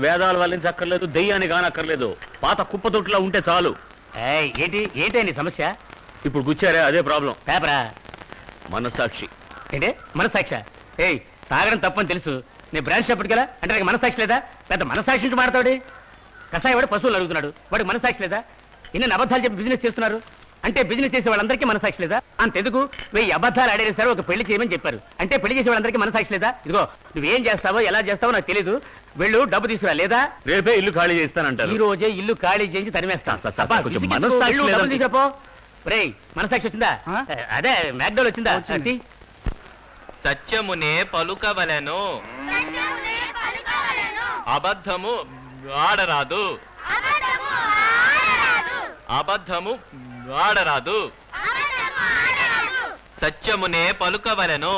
వేదాలు వల్లించక్కర్లేదు, దెయ్యాన్ని కానక్కర్లేదు, పాత కుప్పతొట్టులా ఉంటే చాలు. ఏంటి నీ సమస్య? ఇప్పుడు గుచ్చారే అదే ప్రాబ్లం. పేపరా? మనస్సాక్షి. ఏంటి మనస్సాక్షి? తాగడం తప్పని తెలుసు, నీ బ్రాంచ్ చెప్పడు కదా అంటే నాకు మనస్సాక్షి లేదా? పెద్ద మనస్సాక్షి నుంచి మాడతాడు. కషాయ వాడు పశువులు అడుగుతున్నాడు, వాడికి మనస్సాక్షి లేదా? ఇన్ని అబద్ధాలు చెప్పి బిజినెస్ చేస్తున్నారు అంటే బిజినెస్ చేసే వాళ్ళందరికీ మనస్సాక్షి లేదా? అంతెందుకు 1000 అబద్ధాలు ఆడేసారు, ఒక పెళ్లి చేయమని చెప్పారు అంటే పెళ్లి చేసే వాళ్ళందరికీ మనస్సాక్షి లేదా? ఇదిగో నువ్వేం చేస్తావో ఎలా చేస్తావో నాకు తెలీదు, వెళ్ళు డబ్బు తీసుకురా, లేదా రేపే ఇల్లు ఖాళీ చేస్తానంటారు. ఈ రోజే ఇల్లు ఖాళీ చేయించి తరిమేస్తాను. మనస్సాక్షి వచ్చిందా? అదే మ్యాక్డోల్ వచ్చిందా? సత్యమునే పలుకవలెను, అబద్ధము ఆడరాదు. అబద్ధము ఆడరాదు. సత్యమునే పలుకవలెను.